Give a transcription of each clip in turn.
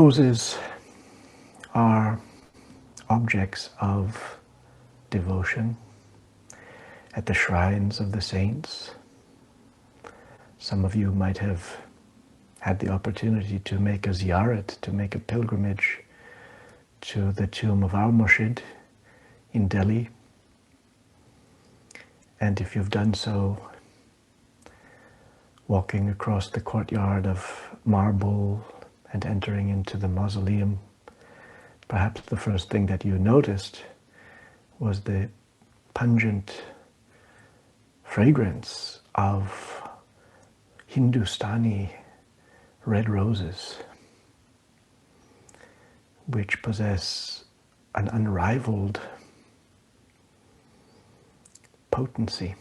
Roses are objects of devotion at the shrines of the saints. Some of you might have had the opportunity to make a ziyarat, to make a pilgrimage to the tomb of our Murshid in Delhi. And if you've done so, walking across the courtyard of marble and entering into the mausoleum, perhaps the first thing that you noticed was the pungent fragrance of Hindustani red roses, which possess an unrivaled potency.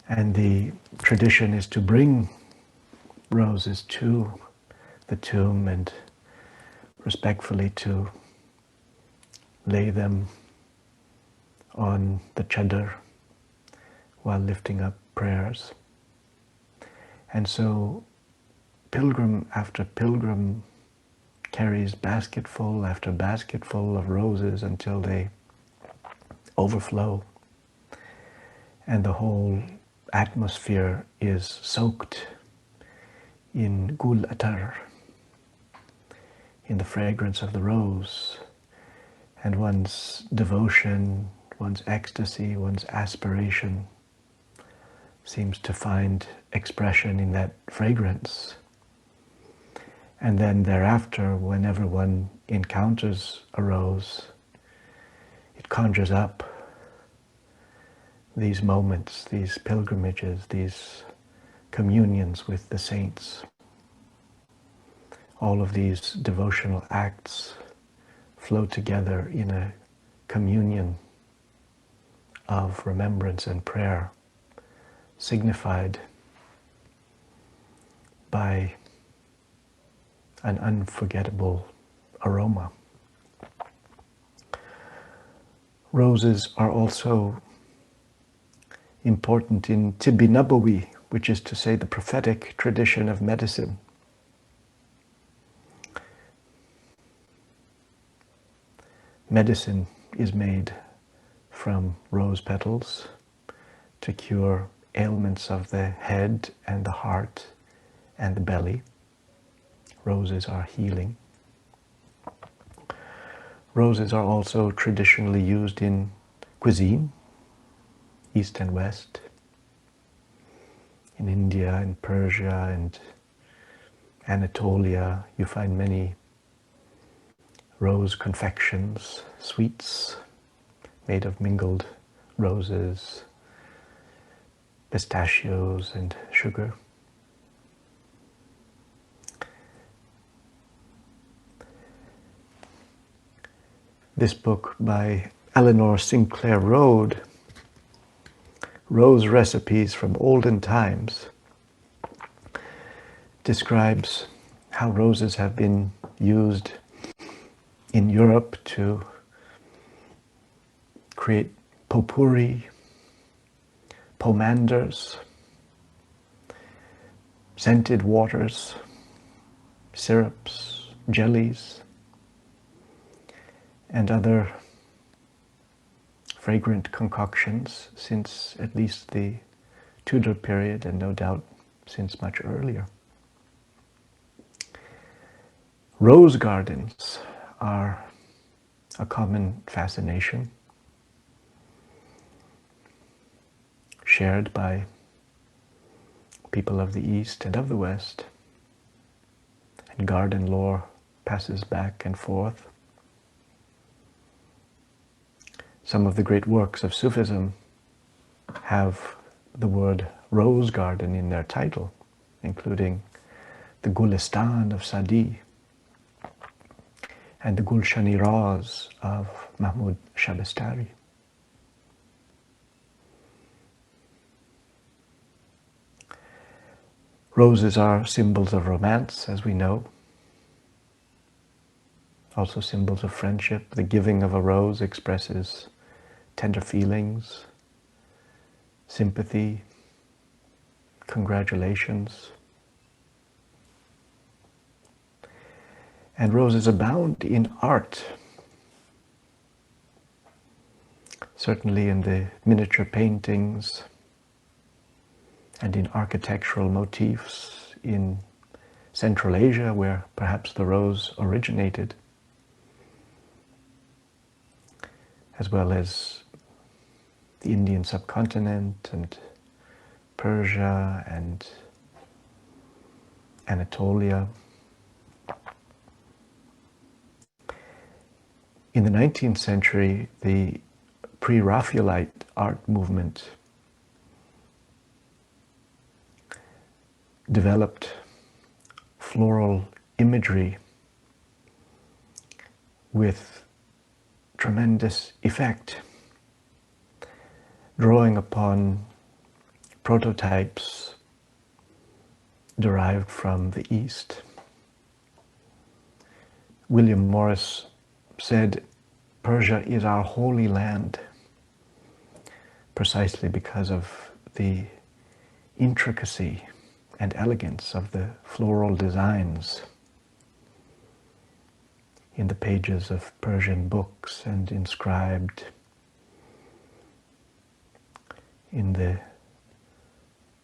And the tradition is to bring roses to the tomb and respectfully to lay them on the chadar while lifting up prayers. And so pilgrim after pilgrim carries basketful after basketful of roses until they overflow, and the whole atmosphere is soaked in gul atar, in the fragrance of the rose, and one's devotion, one's ecstasy, one's aspiration seems to find expression in that fragrance. And then thereafter, whenever one encounters a rose, it conjures up these moments, these pilgrimages, these communions with the saints. All of these devotional acts flow together in a communion of remembrance and prayer, signified by an unforgettable aroma. Roses are also important in Tibbi Nabawi, which is to say the prophetic tradition of medicine. Medicine is made from rose petals to cure ailments of the head and the heart and the belly. Roses are healing. Roses are also traditionally used in cuisine, East and West. In India and Persia and Anatolia, you find many rose confections, sweets made of mingled roses, pistachios and sugar. This book by Eleanor Sinclair Road, Rose Recipes from Olden Times, describes how roses have been used in Europe to create potpourri, pomanders, scented waters, syrups, jellies, and other fragrant concoctions since at least the Tudor period, and no doubt since much earlier. Rose gardens are a common fascination shared by people of the East and of the West, and garden lore passes back and forth. Some of the great works of Sufism have the word rose garden in their title, including the Gulistan of Sadi and the Gulshani Raz of Mahmud Shabastari. Roses are symbols of romance, as we know. Also symbols of friendship. The giving of a rose expresses tender feelings, sympathy, congratulations. And roses abound in art, certainly in the miniature paintings and in architectural motifs in Central Asia, where perhaps the rose originated, as well as the Indian subcontinent and Persia and Anatolia. In the 19th century, the pre-Raphaelite art movement developed floral imagery with tremendous effect, drawing upon prototypes derived from the East. William Morris said, "Persia is our holy land," precisely because of the intricacy and elegance of the floral designs in the pages of Persian books and inscribed in the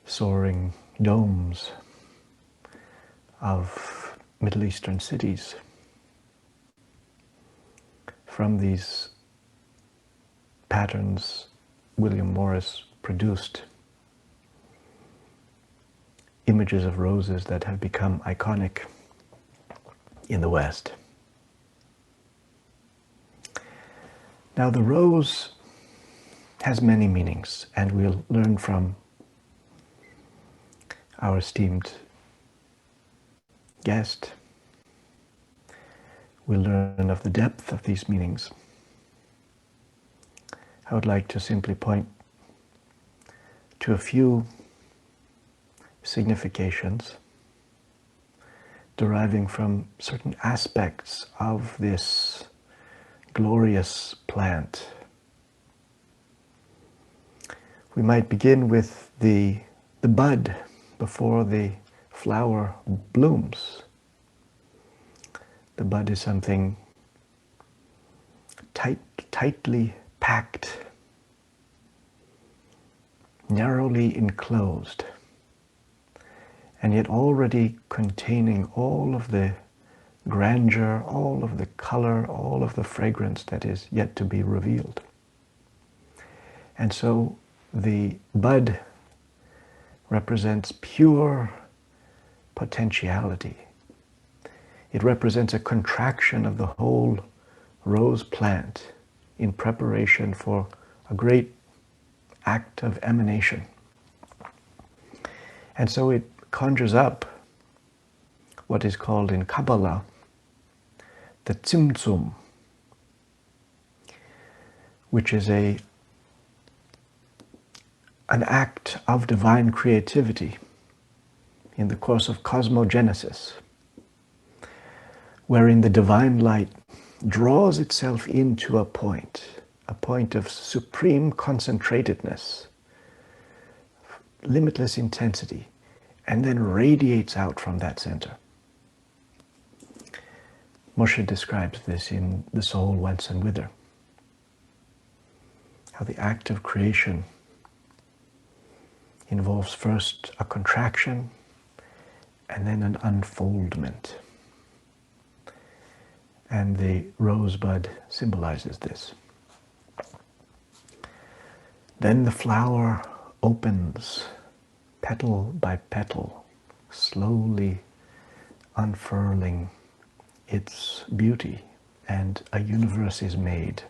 soaring domes of Middle Eastern cities. From these patterns, William Morris produced images of roses that have become iconic in the West. Now, the rose has many meanings, and we'll learn from our esteemed guest. We'll learn of the depth of these meanings. I would like to simply point to a few significations deriving from certain aspects of this glorious plant. We might begin with the bud before the flower blooms. The bud is something tightly packed, narrowly enclosed, and yet already containing all of the grandeur, all of the color, all of the fragrance that is yet to be revealed. And so the bud represents pure potentiality. It represents a contraction of the whole rose plant in preparation for a great act of emanation. And so it conjures up what is called in Kabbalah the tzimtzum, which is an act of divine creativity in the course of cosmogenesis, wherein the divine light draws itself into a point of supreme concentratedness, limitless intensity, and then radiates out from that center. Moshe describes this in The Soul, Whence and Whither, how the act of creation involves first a contraction and then an unfoldment. And the rosebud symbolizes this. Then the flower opens, petal by petal, slowly unfurling its beauty, and a universe is made.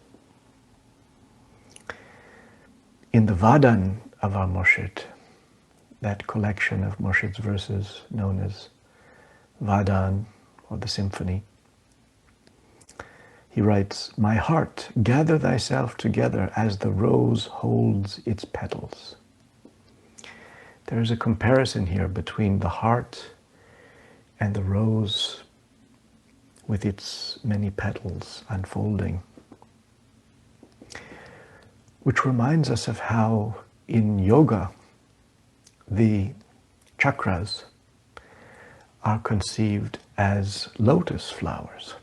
In the Vadan of our Murshid, that collection of Murshid's verses known as Vadan, or the Symphony, he writes, "My heart, gather thyself together as the rose holds its petals." There is a comparison here between the heart and the rose with its many petals unfolding, which reminds us of how in yoga the chakras are conceived as lotus flowers.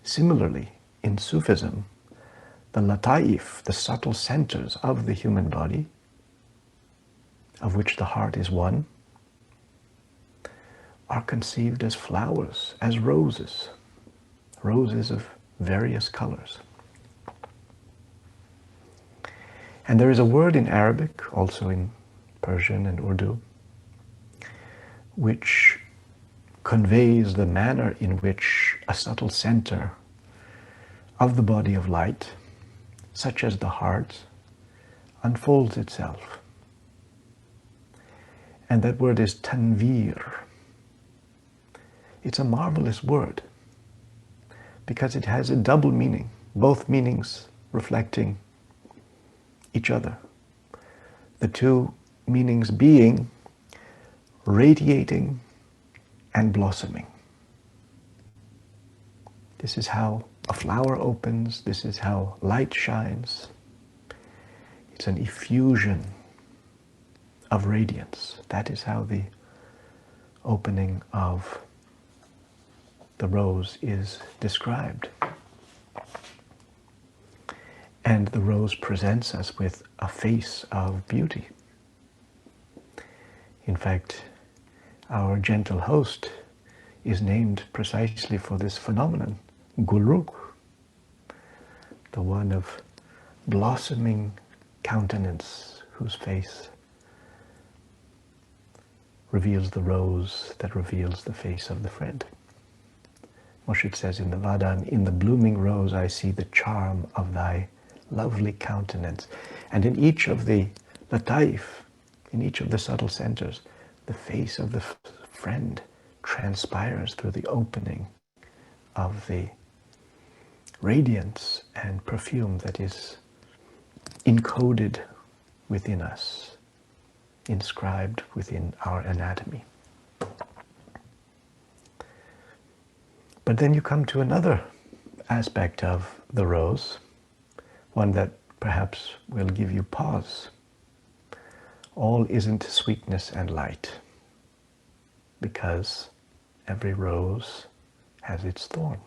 Similarly, in Sufism, the lataif, the subtle centers of the human body, of which the heart is one, are conceived as flowers, as roses, roses of various colors. And there is a word in Arabic, also in Persian and Urdu, which conveys the manner in which a subtle center of the body of light, such as the heart, unfolds itself. And that word is tanveer. It's a marvelous word because it has a double meaning, both meanings reflecting each other. The two meanings being radiating and blossoming. This is how a flower opens, this is how light shines. It's an effusion of radiance. That is how the opening of the rose is described. And the rose presents us with a face of beauty. In fact, our gentle host is named precisely for this phenomenon, Gulruk, the one of blossoming countenance whose face reveals the rose that reveals the face of the friend. Moshe says in the Vadan, in the blooming rose I see the charm of thy lovely countenance. And in each of the lataif, in each of the subtle centers, the face of the friend transpires through the opening of the radiance and perfume that is encoded within us, inscribed within our anatomy. But then you come to another aspect of the rose, one that perhaps will give you pause. All isn't sweetness and light, because every rose has its thorn.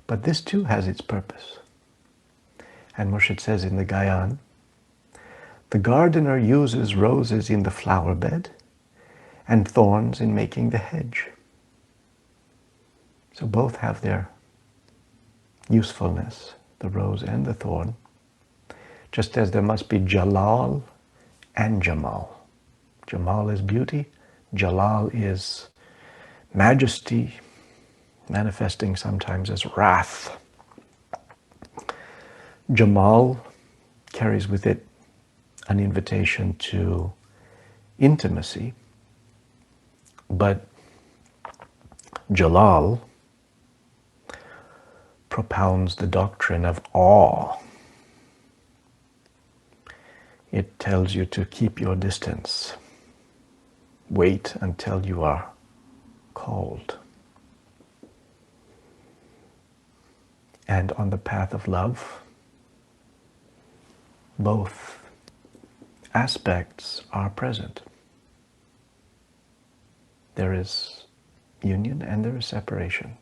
But this too has its purpose. And Murshid says in the Gayan, the gardener uses roses in the flower bed and thorns in making the hedge. So both have their usefulness, the rose and the thorn, just as there must be Jalal and Jamal. Jamal is beauty, Jalal is majesty, manifesting sometimes as wrath. Jamal carries with it an invitation to intimacy, but Jalal propounds the doctrine of awe. It tells you to keep your distance. Wait until you are called. And on the path of love, both aspects are present. There is union and there is separation.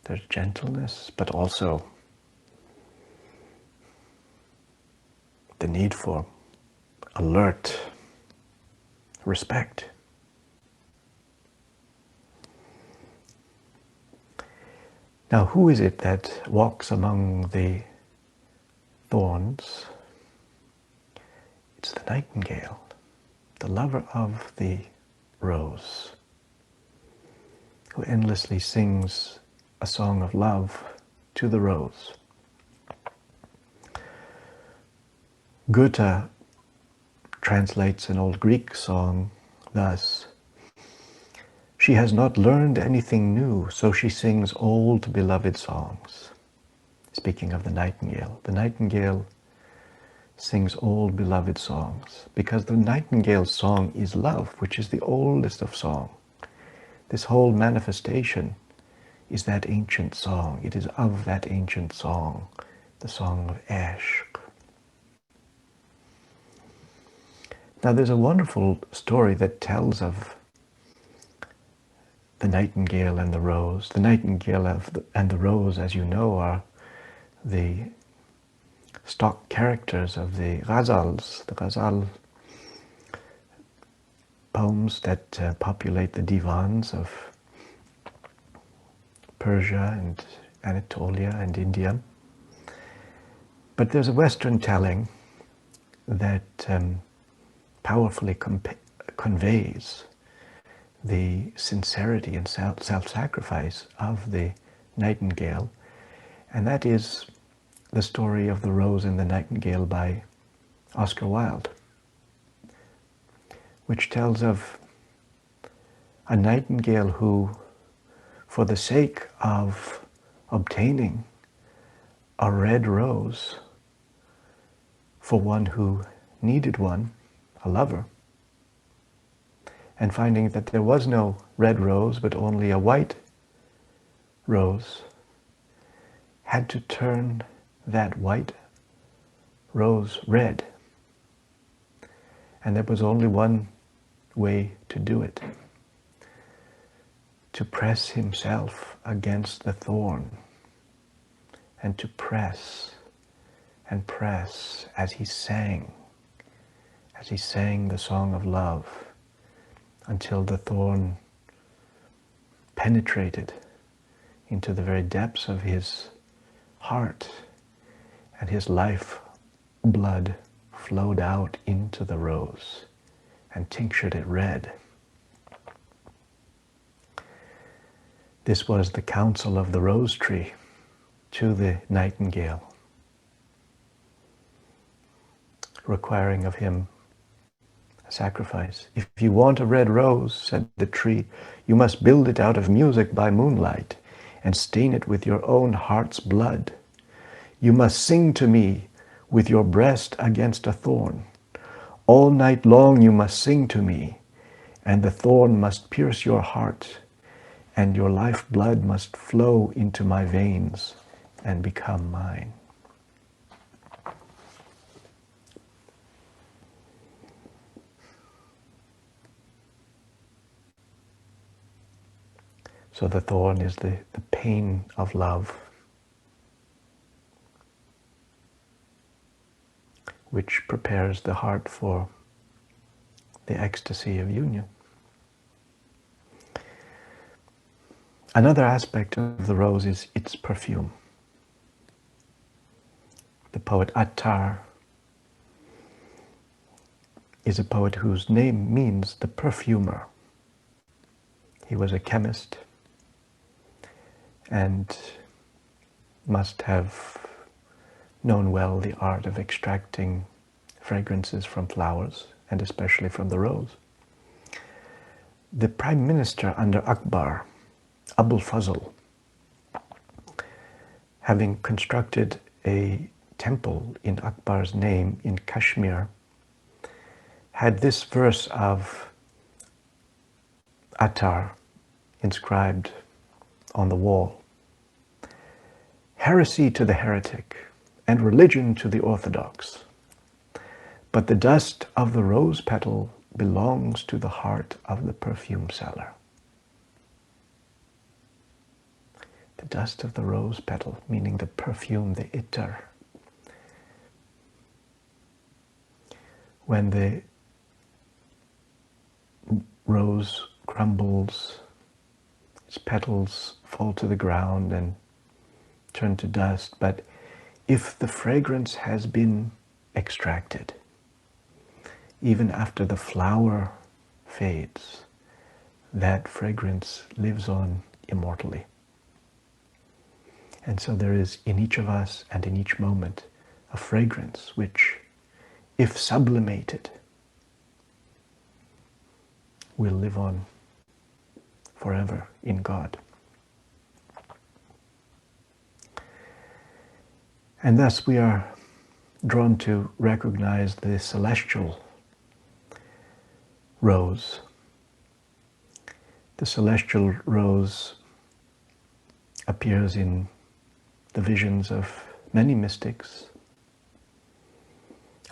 There's gentleness, but also the need for alert respect. Now, who is it that walks among the thorns? It's the nightingale, the lover of the rose, who endlessly sings a song of love to the rose. Goethe translates an old Greek song thus: she has not learned anything new, so she sings old beloved songs. Speaking of the nightingale sings old beloved songs, because the nightingale's song is love, which is the oldest of song. This whole manifestation is that ancient song. It is of that ancient song, the song of Ashq. Now there's a wonderful story that tells of the nightingale and the rose. The nightingale and the rose, as you know, are the stock characters of the ghazal poems that populate the divans of Persia and Anatolia and India. But there's a Western telling that powerfully conveys the sincerity and self-sacrifice of the nightingale, and that is the story of The Rose and the Nightingale by Oscar Wilde, which tells of a nightingale who, for the sake of obtaining a red rose for one who needed one, a lover, and finding that there was no red rose but only a white rose, had to turn that white rose red. And there was only one way to do it: to press himself against the thorn, and to press and press as he sang the song of love, until the thorn penetrated into the very depths of his heart, and his life blood flowed out into the rose and tinctured it red. This was the counsel of the rose tree to the nightingale, requiring of him a sacrifice. If you want a red rose, said the tree, you must build it out of music by moonlight and stain it with your own heart's blood. You must sing to me with your breast against a thorn. All night long you must sing to me, and the thorn must pierce your heart, and your life blood must flow into my veins and become mine. So the thorn is the pain of love, which prepares the heart for the ecstasy of union. Another aspect of the rose is its perfume. The poet Attar is a poet whose name means the perfumer. He was a chemist and must have known well the art of extracting fragrances from flowers, and especially from the rose. The prime minister under Akbar, Abul Fazl, having constructed a temple in Akbar's name in Kashmir, had this verse of Attar inscribed on the wall: heresy to the heretic and religion to the orthodox, but the dust of the rose petal belongs to the heart of the perfume seller. The dust of the rose petal, meaning the perfume, the ittar. When the rose crumbles, its petals fall to the ground and turn to dust, but if the fragrance has been extracted, even after the flower fades, that fragrance lives on immortally. And so there is in each of us and in each moment a fragrance which, if sublimated, will live on forever in God. And thus we are drawn to recognize the celestial rose. The celestial rose appears in the visions of many mystics,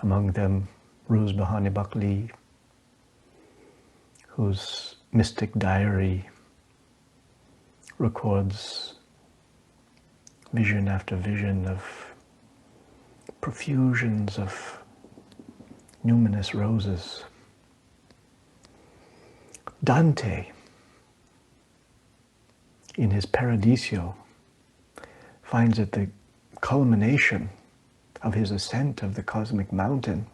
among them Ruz Bahani Bakli, whose mystic diary records vision after vision of profusions of numinous roses. Dante, in his Paradiso, finds at the culmination of his ascent of the cosmic mountain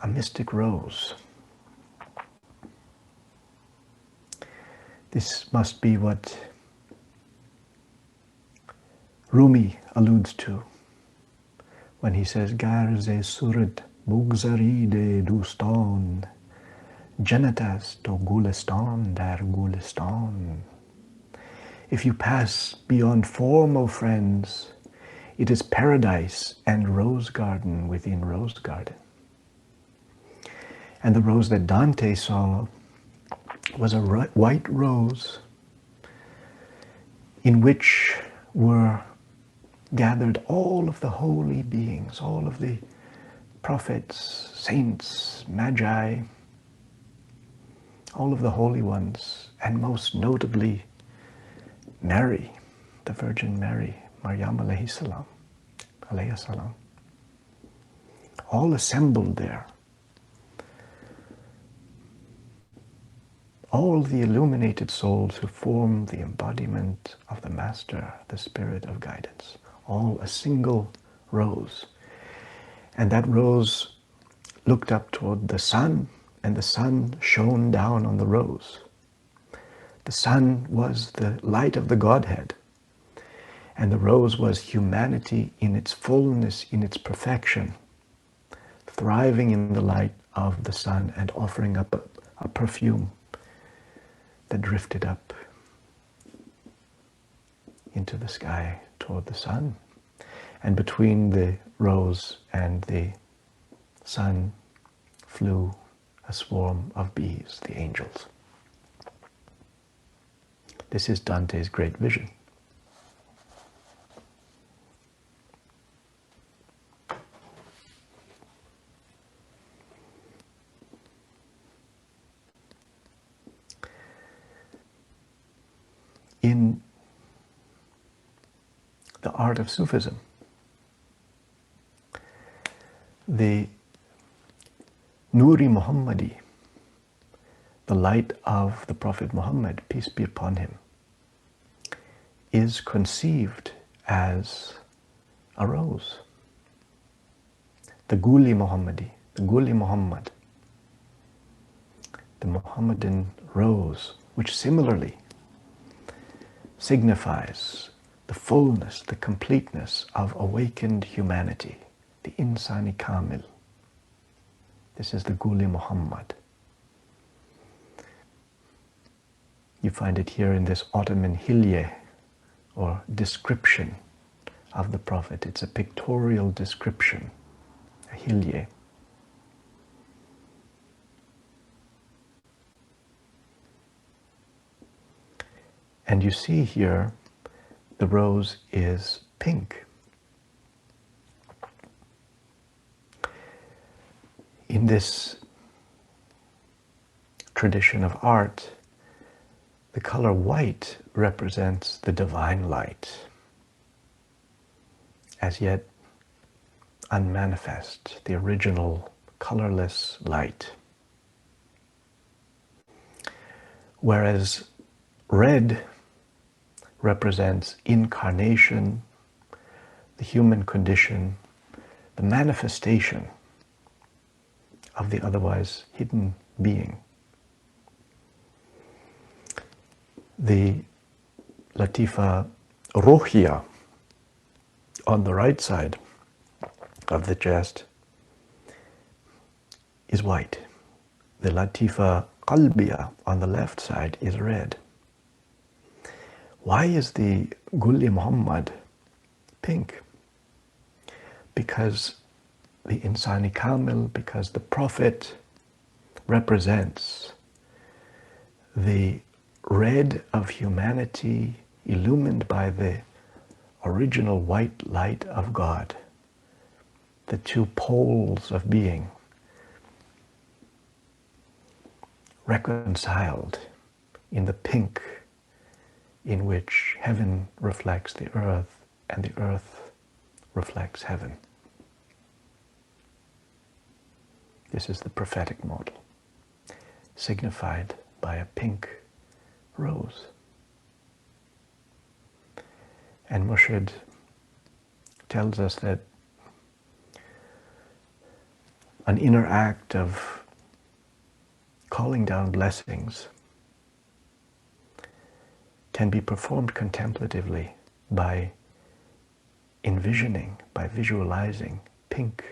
a mystic rose. This must be what Rumi alludes to when he says, Garze surat bugzaride dustan, janatas to gulistan dar gulistan. If you pass beyond form, O friends, it is paradise and rose garden within rose garden. And the rose that Dante saw was a white rose in which were gathered all of the holy beings, all of the prophets, saints, magi, all of the holy ones, and most notably Mary, the Virgin Mary, Maryam alayhi salam, all assembled there. All the illuminated souls who form the embodiment of the Master, the Spirit of guidance, all a single rose. And that rose looked up toward the sun, and the sun shone down on the rose. The sun was the light of the Godhead, and the rose was humanity in its fullness, in its perfection, thriving in the light of the sun and offering up a perfume that drifted up into the sky toward the sun. And between the rose and the sun flew a swarm of bees, the angels. This is Dante's great vision. In the art of Sufism, the Nuri Muhammadi, the light of the Prophet Muhammad, peace be upon him, is conceived as a rose. The Guli Muhammadi, the Guli Muhammad, the Muhammadan rose, which similarly signifies the fullness, the completeness of awakened humanity, the Insani Kamil. This is the Guli Muhammad. You find it here in this Ottoman hilye, or description of the Prophet. It's a pictorial description, a hilye. And you see here, the rose is pink. In this tradition of art, the color white represents the divine light, as yet unmanifest, the original colorless light. Whereas red represents incarnation, the human condition, the manifestation of the otherwise hidden being. The Latifa Ruhia on the right side of the chest is white. The Latifa Qalbiya on the left side is red. Why is the Guli Muhammad pink? Because the Insani Kamil, because the Prophet represents the red of humanity illumined by the original white light of God, the two poles of being. reconciled in the pink in which heaven reflects the earth and the earth reflects heaven. This is the prophetic model, signified by a pink rose. And Murshid tells us that an inner act of calling down blessings can be performed contemplatively by envisioning, by visualizing pink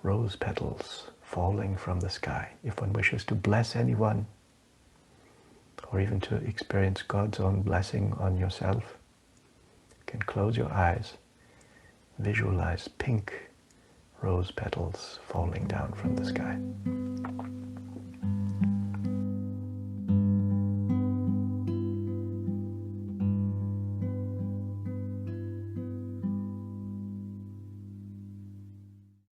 rose petals falling from the sky. If one wishes to bless anyone, or even to experience God's own blessing on yourself, you can close your eyes, visualize pink rose petals falling down from the sky.